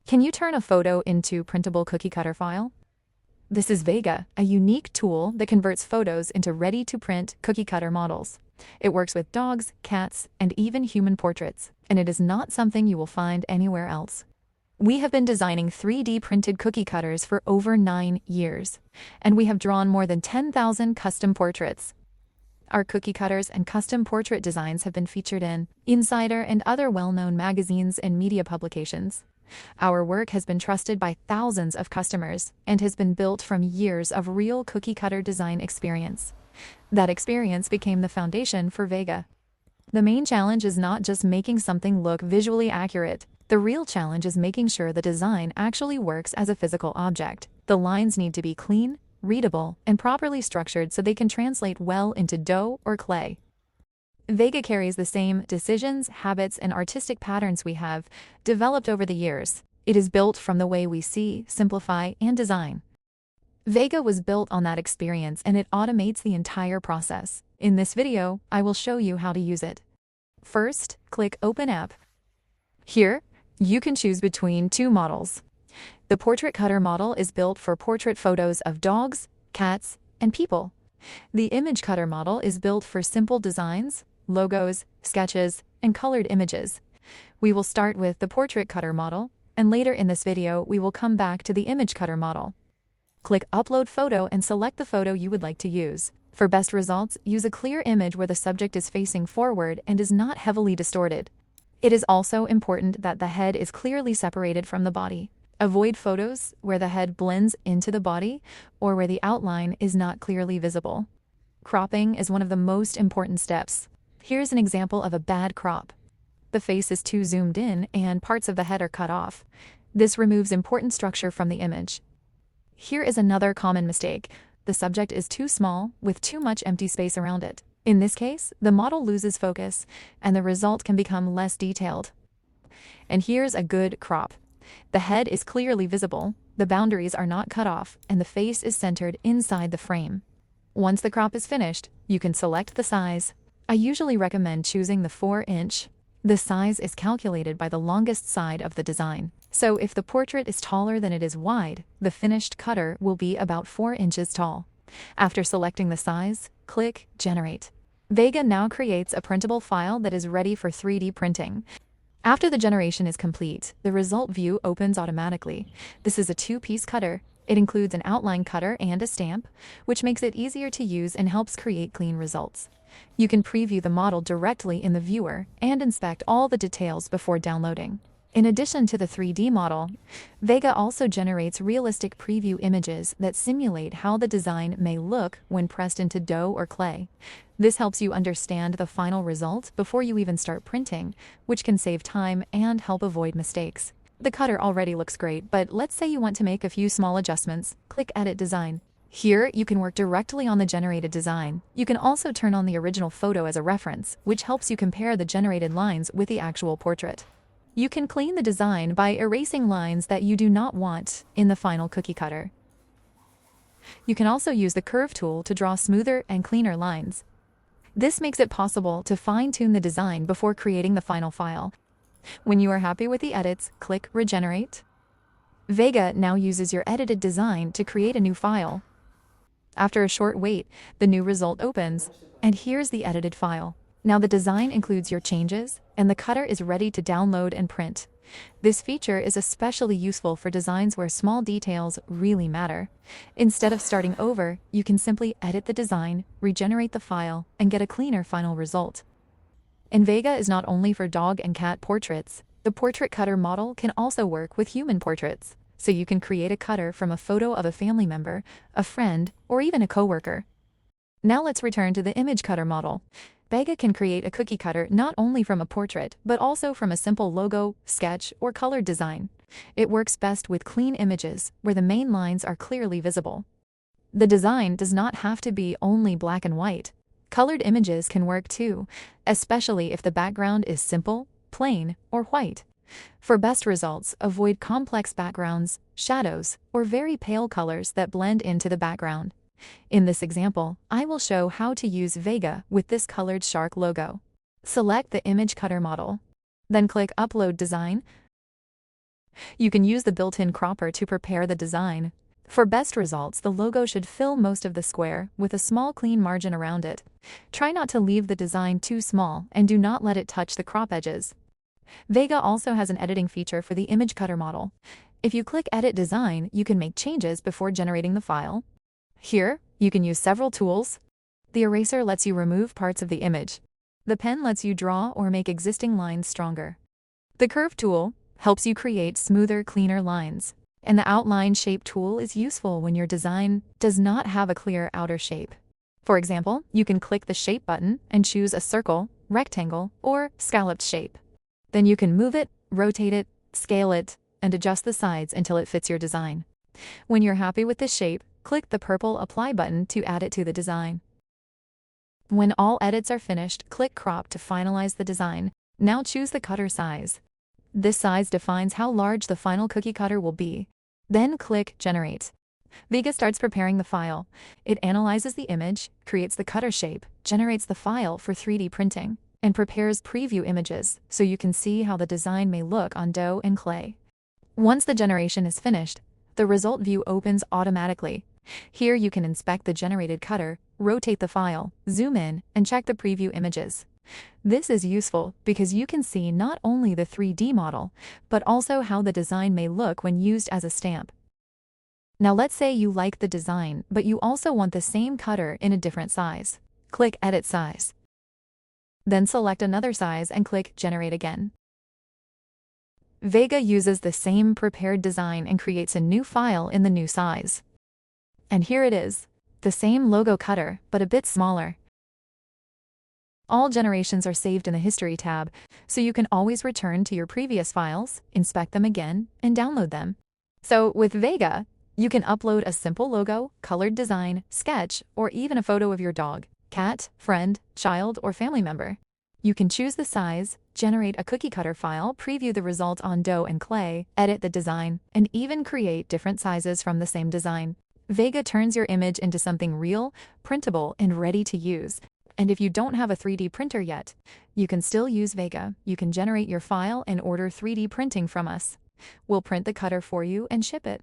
Can you turn a photo into printable cookie cutter file? This is Vega, a unique tool that converts photos into ready-to-print cookie cutter models. It works with dogs, cats, and even human portraits, and it is not something you will find anywhere else. We have been designing 3D printed cookie cutters for over 9 years, and we have drawn more than 10,000 custom portraits. Our cookie cutters and custom portrait designs have been featured in Insider and other well-known magazines and media publications. Our work has been trusted by thousands of customers and has been built from years of real cookie cutter design experience. That experience became the foundation for Vega. The main challenge is not just making something look visually accurate. The real challenge is making sure the design actually works as a physical object. The lines need to be clean, readable, and properly structured so they can translate well into dough or clay. Vega carries the same decisions, habits, and artistic patterns we have developed over the years. It is built from the way we see, simplify, and design. Vega was built on that experience, and it automates the entire process. In this video, I will show you how to use it. First, click Open App. Here, you can choose between two models. The Portrait Cutter model is built for portrait photos of dogs, cats, and people. The Image Cutter model is built for simple designs, logos, sketches, and colored images. We will start with the Portrait Cutter model, and later in this video we will come back to the Image Cutter model. Click Upload Photo and select the photo you would like to use. For best results, use a clear image where the subject is facing forward and is not heavily distorted. It is also important that the head is clearly separated from the body. Avoid photos where the head blends into the body or where the outline is not clearly visible. Cropping is one of the most important steps. Here's an example of a bad crop. The face is too zoomed in and parts of the head are cut off. This removes important structure from the image. Here is another common mistake. The subject is too small with too much empty space around it. In this case, the model loses focus and the result can become less detailed. And here's a good crop. The head is clearly visible, the boundaries are not cut off, and the face is centered inside the frame. Once the crop is finished, you can select the size. I usually recommend choosing the 4-inch. The size is calculated by the longest side of the design. So if the portrait is taller than it is wide, the finished cutter will be about 4 inches tall. After selecting the size, click Generate. Vega now creates a printable file that is ready for 3D printing. After the generation is complete, the result view opens automatically. This is a 2-piece cutter. It includes an outline cutter and a stamp, which makes it easier to use and helps create clean results. You can preview the model directly in the viewer and inspect all the details before downloading. In addition to the 3D model, Vega also generates realistic preview images that simulate how the design may look when pressed into dough or clay. This helps you understand the final result before you even start printing, which can save time and help avoid mistakes. The cutter already looks great, but let's say you want to make a few small adjustments. Click Edit Design. Here, you can work directly on the generated design. You can also turn on the original photo as a reference, which helps you compare the generated lines with the actual portrait. You can clean the design by erasing lines that you do not want in the final cookie cutter. You can also use the Curve tool to draw smoother and cleaner lines. This makes it possible to fine-tune the design before creating the final file. When you are happy with the edits, click Regenerate. Vega now uses your edited design to create a new file. After a short wait, the new result opens, and here's the edited file. Now the design includes your changes, and the cutter is ready to download and print. This feature is especially useful for designs where small details really matter. Instead of starting over, you can simply edit the design, regenerate the file, and get a cleaner final result. And Vega is not only for dog and cat portraits. The Portrait Cutter model can also work with human portraits. So you can create a cutter from a photo of a family member, a friend, or even a coworker. Now let's return to the Image Cutter model. Vega can create a cookie cutter not only from a portrait, but also from a simple logo, sketch, or colored design. It works best with clean images, where the main lines are clearly visible. The design does not have to be only black and white. Colored images can work too, especially if the background is simple, plain, or white. For best results, avoid complex backgrounds, shadows, or very pale colors that blend into the background. In this example, I will show how to use Vega with this colored shark logo. Select the Image Cutter model. Then click Upload Design. You can use the built-in cropper to prepare the design. For best results, the logo should fill most of the square, with a small clean margin around it. Try not to leave the design too small, and do not let it touch the crop edges. Vega also has an editing feature for the image cutter model. If you click Edit Design, you can make changes before generating the file. Here, you can use several tools. The eraser lets you remove parts of the image. The pen lets you draw or make existing lines stronger. The Curve tool helps you create smoother, cleaner lines. And the Outline Shape tool is useful when your design does not have a clear outer shape. For example, you can click the Shape button and choose a circle, rectangle, or scalloped shape. Then you can move it, rotate it, scale it, and adjust the sides until it fits your design. When you're happy with the shape, click the purple Apply button to add it to the design. When all edits are finished, click Crop to finalize the design. Now choose the cutter size. This size defines how large the final cookie cutter will be. Then click Generate. Vega starts preparing the file. It analyzes the image, creates the cutter shape, generates the file for 3D printing, and prepares preview images so you can see how the design may look on dough and clay. Once the generation is finished, the result view opens automatically. Here you can inspect the generated cutter, rotate the file, zoom in, and check the preview images. This is useful because you can see not only the 3D model, but also how the design may look when used as a stamp. Now let's say you like the design, but you also want the same cutter in a different size. Click Edit Size. Then select another size and click Generate again. Vega uses the same prepared design and creates a new file in the new size. And here it is, the same logo cutter, but a bit smaller. All generations are saved in the History tab, so you can always return to your previous files, inspect them again, and download them. So with Vega, you can upload a simple logo, colored design, sketch, or even a photo of your dog, cat, friend, child, or family member. You can choose the size, generate a cookie cutter file, preview the result on dough and clay, edit the design, and even create different sizes from the same design. Vega turns your image into something real, printable, and ready to use. And if you don't have a 3D printer yet, you can still use Vega. You can generate your file and order 3D printing from us. We'll print the cutter for you and ship it.